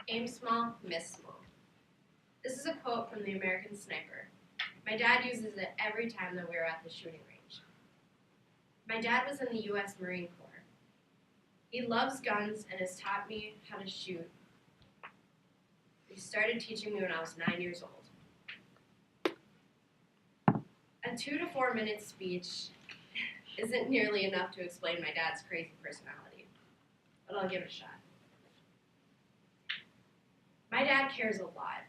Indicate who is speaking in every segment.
Speaker 1: Aim small, miss small. This is a quote from the American Sniper. My dad uses it every time that we're at the shooting range. My dad was in the U.S. Marine Corps. He loves guns and has taught me how to shoot. He started teaching me when I was 9 years old. A 2 to 4 minute speech isn't nearly enough to explain my dad's crazy personality, but I'll give it a shot. My dad cares a lot.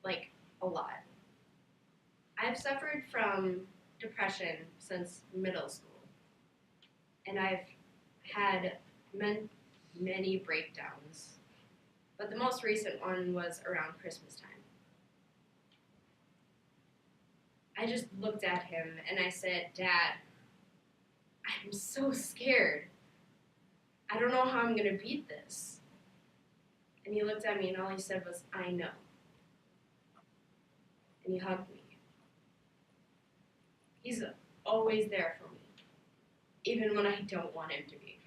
Speaker 1: Like, a lot. I've suffered from depression since middle school, and I've had many breakdowns, but the most recent one was around Christmas time. I just looked at him and I said, Dad, I'm so scared. I don't know how I'm going to beat this. And he looked at me and all he said was, I know. And he hugged me. He's always there for me, even when I don't want him to be.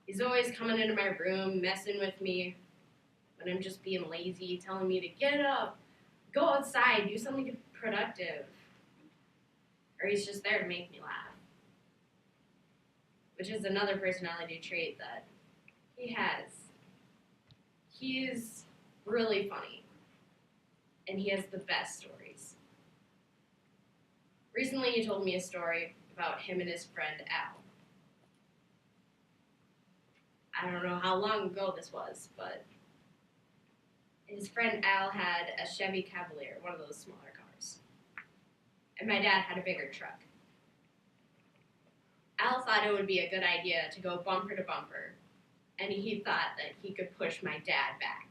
Speaker 1: He's always coming into my room, messing with me when I'm just being lazy, telling me to get up, go outside, do something productive. Or he's just there to make me laugh. Which is another personality trait that he has. He's really funny. And he has the best stories. Recently he told me a story about him and his friend Al. I don't know how long ago this was, but his friend Al had a Chevy Cavalier, one of those smaller cars. And my dad had a bigger truck. Al thought it would be a good idea to go bumper to bumper, and he thought that he could push my dad back.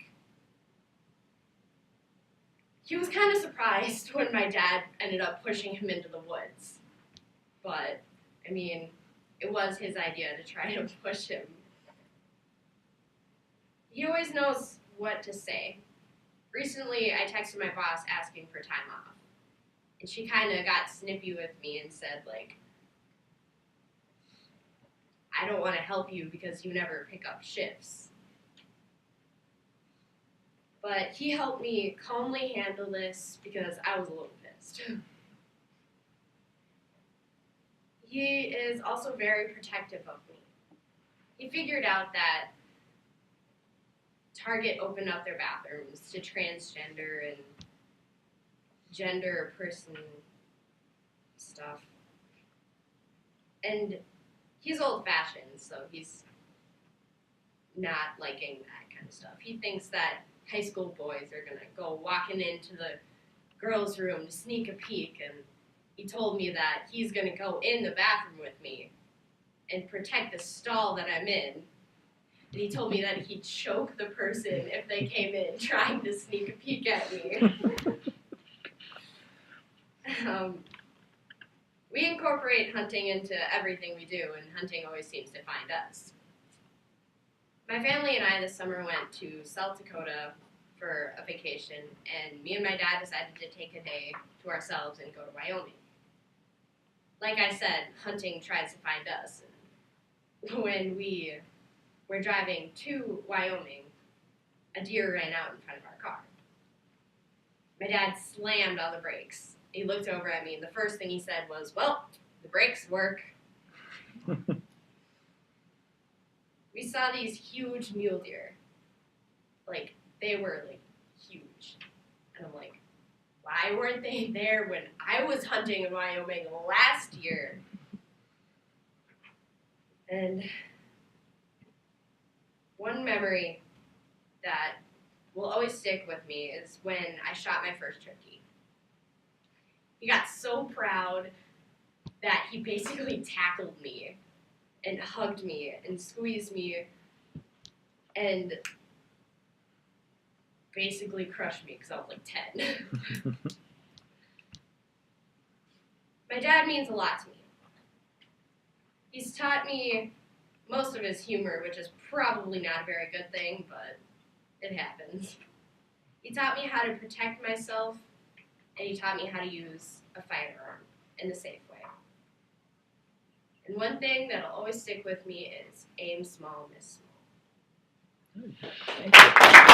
Speaker 1: He was kind of surprised when my dad ended up pushing him into the woods. But, I mean, it was his idea to try to push him. He always knows what to say. Recently, I texted my boss asking for time off. And she kind of got snippy with me and said, like, I don't want to help you because you never pick up shifts. But he helped me calmly handle this because I was a little pissed. He is also very protective of me. He figured out that Target opened up their bathrooms to transgender and gender person stuff. And he's old-fashioned, so he's not liking that kind of stuff. He thinks that high school boys are going to go walking into the girls' room to sneak a peek, and he told me that he's going to go in the bathroom with me and protect the stall that I'm in. And he told me that he'd choke the person if they came in trying to sneak a peek at me. We incorporate hunting into everything we do, and hunting always seems to find us. My family and I this summer went to South Dakota for a vacation, and me and my dad decided to take a day to ourselves and go to Wyoming. Like I said, hunting tries to find us. And when we were driving to Wyoming, a deer ran out in front of our car. My dad slammed on the brakes. He looked over at me, and the first thing he said was, well, the brakes work. We saw these huge mule deer. Like, they were, like, huge. And I'm like, why weren't they there when I was hunting in Wyoming last year? And one memory that will always stick with me is when I shot my first turkey. He got so proud that he basically tackled me and hugged me and squeezed me and basically crushed me because I was like 10. My dad means a lot to me. He's taught me most of his humor, which is probably not a very good thing, but it happens. He taught me how to protect myself, and he taught me how to use a firearm in a safe way. And one thing that'll always stick with me is aim small, miss small.
Speaker 2: Thank you.